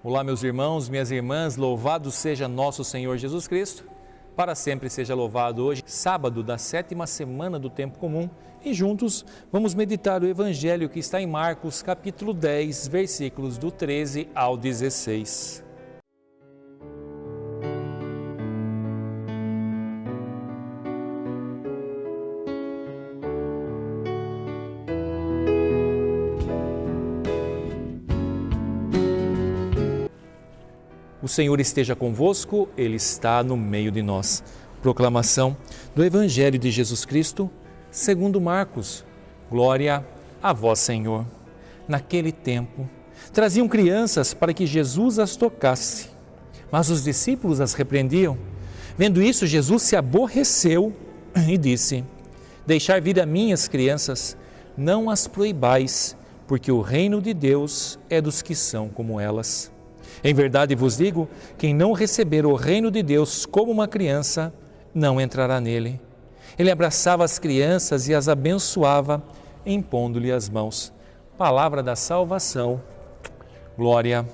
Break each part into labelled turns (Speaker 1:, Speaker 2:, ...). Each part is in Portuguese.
Speaker 1: Olá, meus irmãos, minhas irmãs, louvado seja nosso Senhor Jesus Cristo, para sempre seja louvado. Hoje, sábado da 7ª semana do tempo comum, e juntos vamos meditar o Evangelho que está em Marcos, capítulo 10, versículos do 13 ao 16. O Senhor esteja convosco, Ele está no meio de nós. Proclamação do Evangelho de Jesus Cristo, segundo Marcos. Glória a vós, Senhor. Naquele tempo, traziam crianças para que Jesus as tocasse, mas os discípulos as repreendiam. Vendo isso, Jesus se aborreceu e disse: Deixai vir a mim as crianças, não as proibais, porque o reino de Deus é dos que são como elas. Em verdade vos digo, quem não receber o reino de Deus como uma criança, não entrará nele. Ele abraçava as crianças e as abençoava, impondo-lhe as mãos. Palavra da salvação. Glória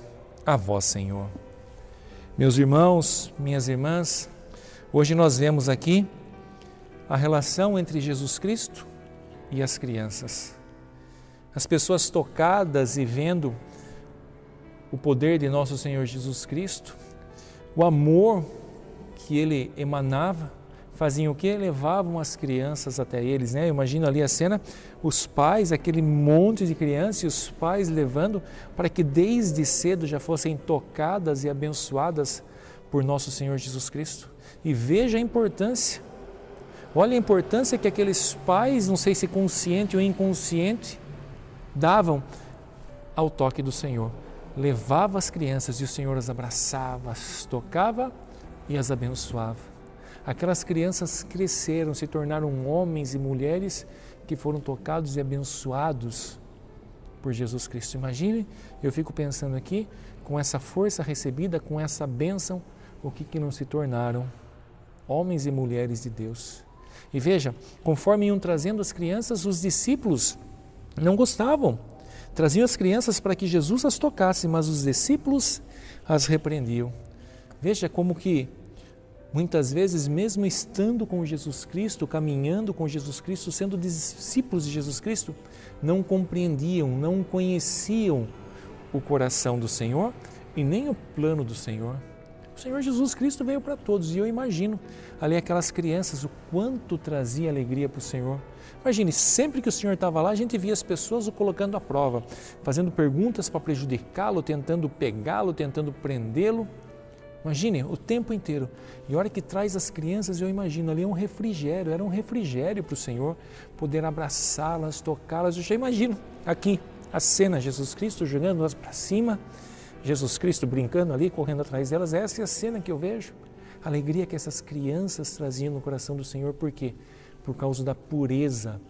Speaker 1: a vós, Senhor. Meus irmãos, minhas irmãs, hoje nós vemos aqui a relação entre Jesus Cristo e as crianças. As pessoas tocadas e vendo o poder de nosso Senhor Jesus Cristo, o amor que Ele emanava, faziam o quê? Levavam as crianças até eles, né? Eu imagino ali a cena, os pais, aquele monte de crianças e os pais levando para que desde cedo já fossem tocadas e abençoadas por nosso Senhor Jesus Cristo. E veja a importância, olha a importância que aqueles pais, não sei se consciente ou inconsciente, davam ao toque do Senhor. Levava as crianças e o Senhor as abraçava, as tocava e as abençoava. Aquelas crianças cresceram, se tornaram homens e mulheres que foram tocados e abençoados por Jesus Cristo. Imagine, eu fico pensando aqui, com essa força recebida, com essa bênção, o que não se tornaram homens e mulheres de Deus. E veja, conforme iam trazendo as crianças, os discípulos não gostavam. Traziam as crianças para que Jesus as tocasse, mas os discípulos as repreendiam. Veja como que, muitas vezes, mesmo estando com Jesus Cristo, caminhando com Jesus Cristo, sendo discípulos de Jesus Cristo, não compreendiam, não conheciam o coração do Senhor e nem o plano do Senhor. O Senhor Jesus Cristo veio para todos e eu imagino ali aquelas crianças, o quanto trazia alegria para o Senhor. Imagine, sempre que o Senhor estava lá, a gente via as pessoas o colocando à prova, fazendo perguntas para prejudicá-lo, tentando pegá-lo, tentando prendê-lo. Imagine, o tempo inteiro. E a hora que traz as crianças, eu imagino ali era um refrigério para o Senhor, poder abraçá-las, tocá-las. Eu já imagino aqui a cena, Jesus Cristo jogando-as para cima, Jesus Cristo brincando ali, correndo atrás delas. Essa é a cena que eu vejo. A alegria que essas crianças traziam no coração do Senhor. Por quê? Por causa da pureza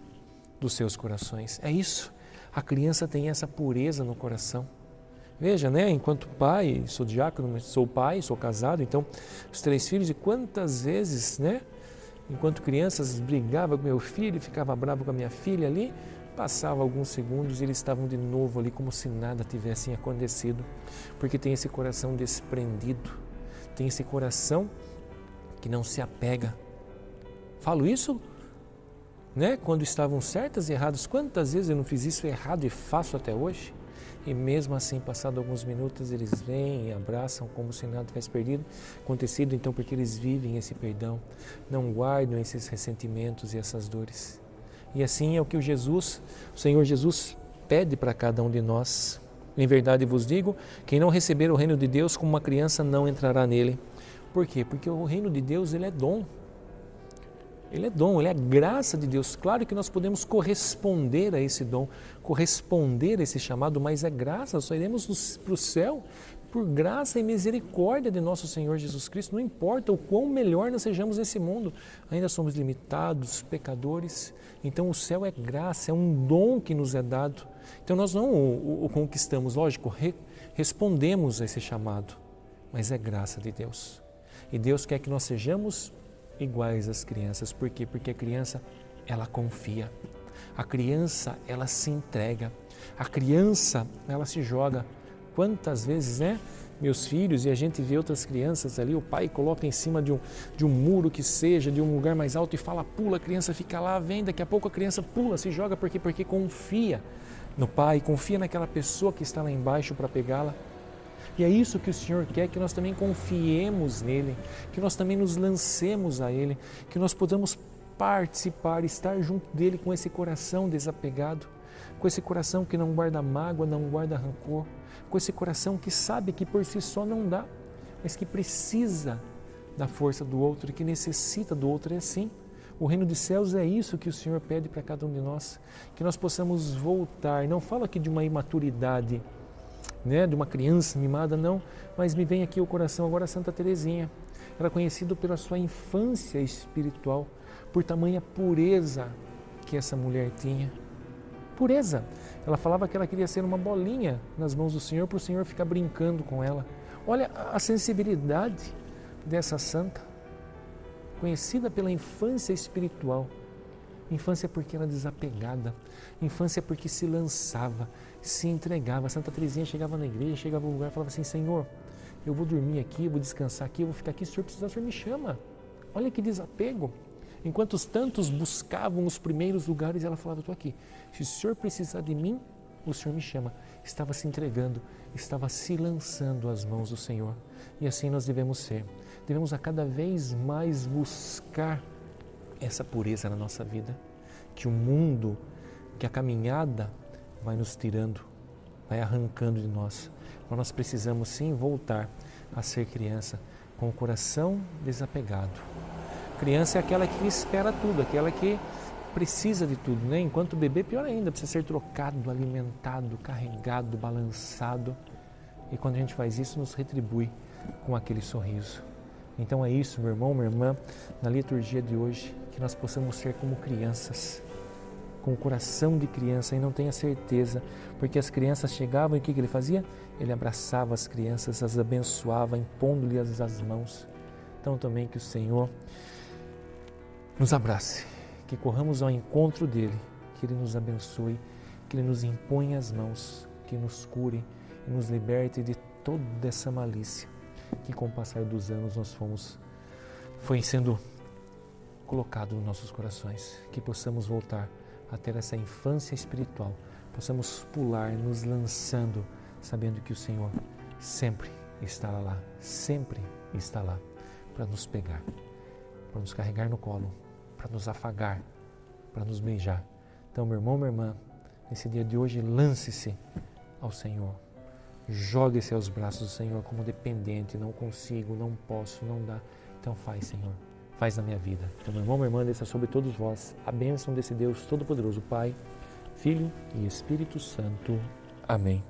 Speaker 1: dos seus corações. É isso. A criança tem essa pureza no coração. Veja, né? Enquanto pai, sou diácono, sou pai, sou casado, então os 3 filhos, e quantas vezes, né? Enquanto crianças, brigava com meu filho, ficava bravo com a minha filha ali, passava alguns segundos e eles estavam de novo ali como se nada tivesse acontecido, porque tem esse coração desprendido, tem esse coração que não se apega. Falo isso, né? Quando estavam certas e erradas, quantas vezes eu não fiz isso errado e faço até hoje? E mesmo assim, passado alguns minutos, eles vêm e abraçam como se nada tivesse acontecido, então porque eles vivem esse perdão, não guardam esses ressentimentos e essas dores. E assim é o que o Senhor Jesus pede para cada um de nós. Em verdade vos digo, quem não receber o reino de Deus como uma criança não entrará nele. Por quê? Porque o reino de Deus, ele é dom. Ele é dom, ele é graça de Deus. Claro que nós podemos corresponder a esse dom, corresponder a esse chamado, mas é graça, só iremos para o céu por graça e misericórdia de nosso Senhor Jesus Cristo. Não importa o quão melhor nós sejamos nesse mundo, ainda somos limitados, pecadores. Então o céu é graça, é um dom que nos é dado. Então nós não o conquistamos, lógico, respondemos a esse chamado, mas é graça de Deus. E Deus quer que nós sejamos iguais às crianças. Por quê? Porque a criança, ela confia. A criança, ela se entrega. A criança, ela se joga. Quantas vezes, né? meus filhos e a gente vê outras crianças ali, o pai coloca em cima de um muro que seja, de um lugar mais alto e fala, pula, a criança fica lá, vem, daqui a pouco a criança pula, se joga, por quê? Porque confia no pai, confia naquela pessoa que está lá embaixo para pegá-la. E é isso que o Senhor quer, que nós também confiemos nele, que nós também nos lancemos a ele, que nós podamos participar, estar junto dele com esse coração desapegado, com esse coração que não guarda mágoa, não guarda rancor, com esse coração que sabe que por si só não dá, mas que precisa da força do outro e que necessita do outro. É assim. O reino dos céus é isso que o Senhor pede para cada um de nós, que nós possamos voltar. Não fala aqui de uma imaturidade, de uma criança mimada, não, mas me vem aqui o coração agora Santa Teresinha. Era conhecido pela sua infância espiritual, por tamanha pureza que essa mulher tinha. Pureza. Ela falava que ela queria ser uma bolinha nas mãos do Senhor, para o Senhor ficar brincando com ela. Olha a sensibilidade dessa santa, conhecida pela infância espiritual. Infância porque era desapegada, infância porque se lançava, se entregava. Santa Teresinha chegava na igreja, chegava no lugar e falava assim, Senhor, eu vou dormir aqui, eu vou descansar aqui, eu vou ficar aqui, se o Senhor precisar, o Senhor me chama. Olha que desapego. Enquanto os tantos buscavam os primeiros lugares, ela falava, estou aqui. Se o Senhor precisar de mim, o Senhor me chama. Estava se entregando, estava se lançando às mãos do Senhor. E assim nós devemos ser. Devemos a cada vez mais buscar essa pureza na nossa vida. Que o mundo, que a caminhada vai nos tirando, vai arrancando de nós. Mas nós precisamos sim voltar a ser criança, com o coração desapegado. Criança é aquela que espera tudo, aquela que precisa de tudo, né? Enquanto bebê, pior ainda, precisa ser trocado, alimentado, carregado, balançado. E quando a gente faz isso, nos retribui com aquele sorriso. Então é isso, meu irmão, minha irmã, na liturgia de hoje, que nós possamos ser como crianças, com o coração de criança, e não tenha certeza, porque as crianças chegavam e o que ele fazia? Ele abraçava as crianças, as abençoava, impondo-lhes as mãos. Então também que o Senhor nos abrace, que corramos ao encontro dele, que ele nos abençoe, que ele nos imponha as mãos, que nos cure e nos liberte de toda essa malícia que com o passar dos anos foi sendo colocado nos nossos corações, que possamos voltar a ter essa infância espiritual, possamos pular nos lançando, sabendo que o Senhor sempre está lá para nos pegar, para nos carregar no colo, para nos afagar, para nos beijar. Então, meu irmão, minha irmã, nesse dia de hoje, lance-se ao Senhor. Jogue-se aos braços do Senhor como dependente. Não consigo, não posso, não dá. Então faz, Senhor. Faz na minha vida. Então, meu irmão, minha irmã, desça sobre todos vós a bênção desse Deus Todo-Poderoso, Pai, Filho e Espírito Santo. Amém.